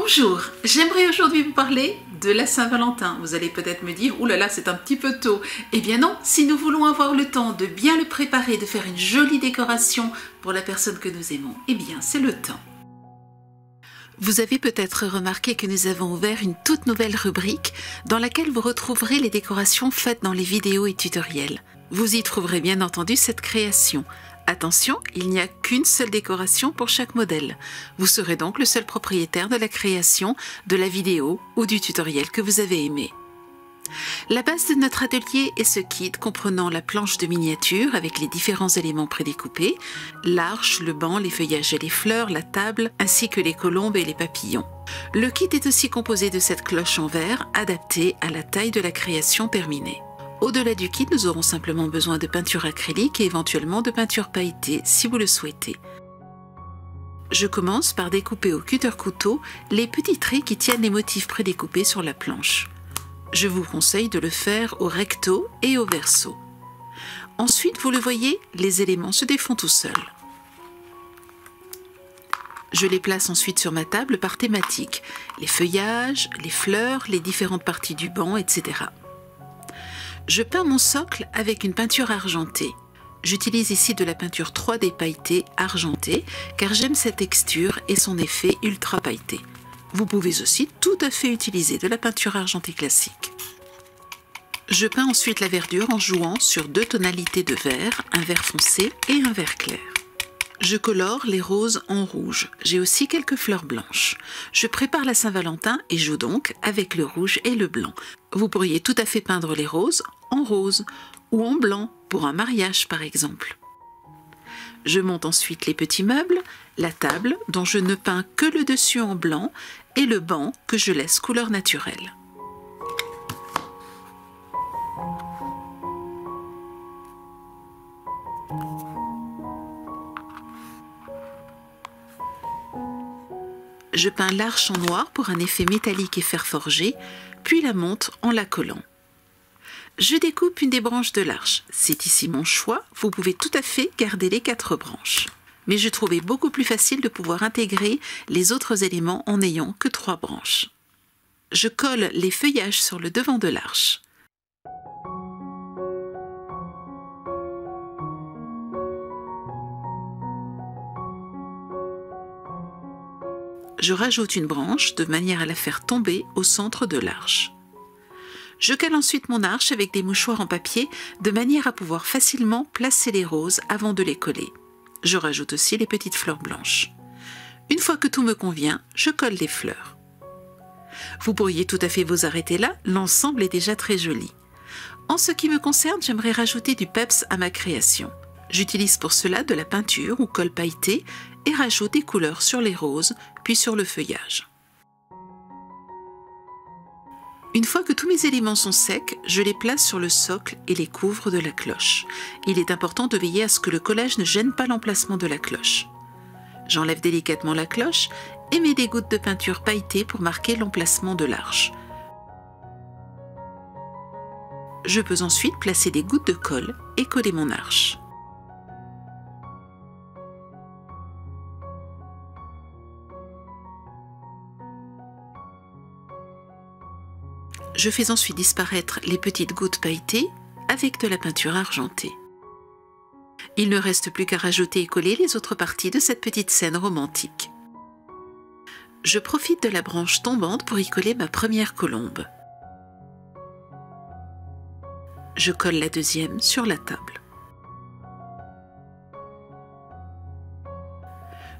Bonjour, j'aimerais aujourd'hui vous parler de la Saint-Valentin. Vous allez peut-être me dire, ouh là là, c'est un petit peu tôt. Eh bien non, si nous voulons avoir le temps de bien le préparer, de faire une jolie décoration pour la personne que nous aimons, eh bien c'est le temps. Vous avez peut-être remarqué que nous avons ouvert une toute nouvelle rubrique dans laquelle vous retrouverez les décorations faites dans les vidéos et tutoriels. Vous y trouverez bien entendu cette création. Attention, il n'y a qu'une seule décoration pour chaque modèle. Vous serez donc le seul propriétaire de la création, de la vidéo ou du tutoriel que vous avez aimé. La base de notre atelier est ce kit comprenant la planche de miniature avec les différents éléments prédécoupés, l'arche, le banc, les feuillages et les fleurs, la table, ainsi que les colombes et les papillons. Le kit est aussi composé de cette cloche en verre adaptée à la taille de la création terminée. Au-delà du kit, nous aurons simplement besoin de peinture acrylique et éventuellement de peinture pailletée si vous le souhaitez. Je commence par découper au cutter-couteau les petits traits qui tiennent les motifs prédécoupés sur la planche. Je vous conseille de le faire au recto et au verso. Ensuite, vous le voyez, les éléments se défont tout seuls. Je les place ensuite sur ma table par thématique, les feuillages, les fleurs, les différentes parties du banc, etc. Je peins mon socle avec une peinture argentée. J'utilise ici de la peinture 3D pailletée argentée car j'aime sa texture et son effet ultra pailleté. Vous pouvez aussi tout à fait utiliser de la peinture argentée classique. Je peins ensuite la verdure en jouant sur deux tonalités de vert, un vert foncé et un vert clair. Je colore les roses en rouge. J'ai aussi quelques fleurs blanches. Je prépare la Saint-Valentin et joue donc avec le rouge et le blanc. Vous pourriez tout à fait peindre les roses en rose ou en blanc pour un mariage par exemple. Je monte ensuite les petits meubles, la table dont je ne peins que le dessus en blanc et le banc que je laisse couleur naturelle. Je peins l'arche en noir pour un effet métallique et fer forgé, puis la monte en la collant. Je découpe une des branches de l'arche. C'est ici mon choix, vous pouvez tout à fait garder les 4 branches. Mais je trouvais beaucoup plus facile de pouvoir intégrer les autres éléments en n'ayant que 3 branches. Je colle les feuillages sur le devant de l'arche. Je rajoute une branche de manière à la faire tomber au centre de l'arche. Je cale ensuite mon arche avec des mouchoirs en papier de manière à pouvoir facilement placer les roses avant de les coller. Je rajoute aussi les petites fleurs blanches. Une fois que tout me convient, je colle les fleurs. Vous pourriez tout à fait vous arrêter là, l'ensemble est déjà très joli. En ce qui me concerne, j'aimerais rajouter du peps à ma création. J'utilise pour cela de la peinture ou colle pailletée et rajoute des couleurs sur les roses, puis sur le feuillage. Une fois que tous mes éléments sont secs, je les place sur le socle et les couvre de la cloche. Il est important de veiller à ce que le collage ne gêne pas l'emplacement de la cloche. J'enlève délicatement la cloche et mets des gouttes de peinture pailletée pour marquer l'emplacement de l'arche. Je peux ensuite placer des gouttes de colle et coller mon arche. Je fais ensuite disparaître les petites gouttes pailletées avec de la peinture argentée. Il ne reste plus qu'à rajouter et coller les autres parties de cette petite scène romantique. Je profite de la branche tombante pour y coller ma première colombe. Je colle la deuxième sur la table.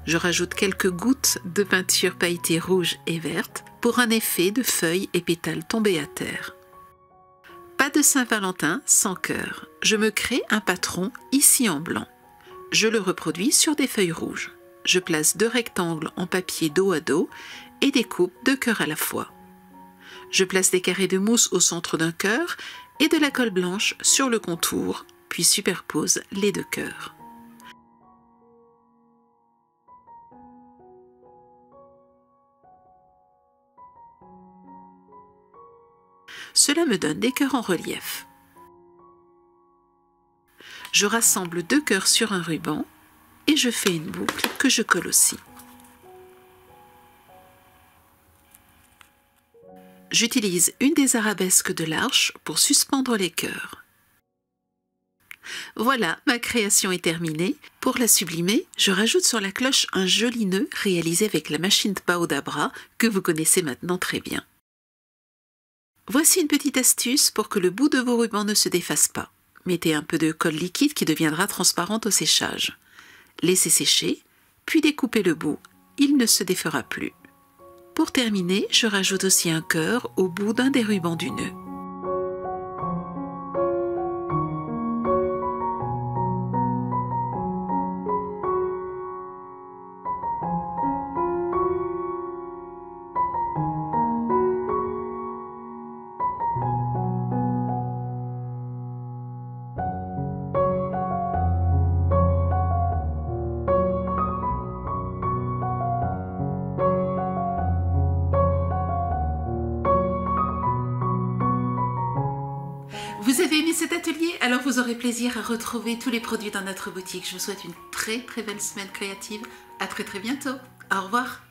Je rajoute quelques gouttes de peinture pailletée rouge et verte pour un effet de feuilles et pétales tombés à terre. Pas de Saint-Valentin sans cœur. Je me crée un patron ici en blanc. Je le reproduis sur des feuilles rouges. Je place 2 rectangles en papier dos à dos et découpe 2 cœurs à la fois. Je place des carrés de mousse au centre d'un cœur et de la colle blanche sur le contour, puis superpose les 2 cœurs. Cela me donne des cœurs en relief. Je rassemble 2 cœurs sur un ruban et je fais une boucle que je colle aussi. j'utilise une des arabesques de l'Arche pour suspendre les cœurs. Voilà, ma création est terminée. Pour la sublimer, je rajoute sur la cloche un joli nœud réalisé avec la machine Pao d'Abra que vous connaissez maintenant très bien. Voici une petite astuce pour que le bout de vos rubans ne se défasse pas. Mettez un peu de colle liquide qui deviendra transparente au séchage. Laissez sécher, puis découpez le bout. Il ne se défera plus. Pour terminer, je rajoute aussi un cœur au bout d'un des rubans du nœud. Vous avez aimé cet atelier? Alors vous aurez plaisir à retrouver tous les produits dans notre boutique. Je vous souhaite une très belle semaine créative. À très bientôt. Au revoir.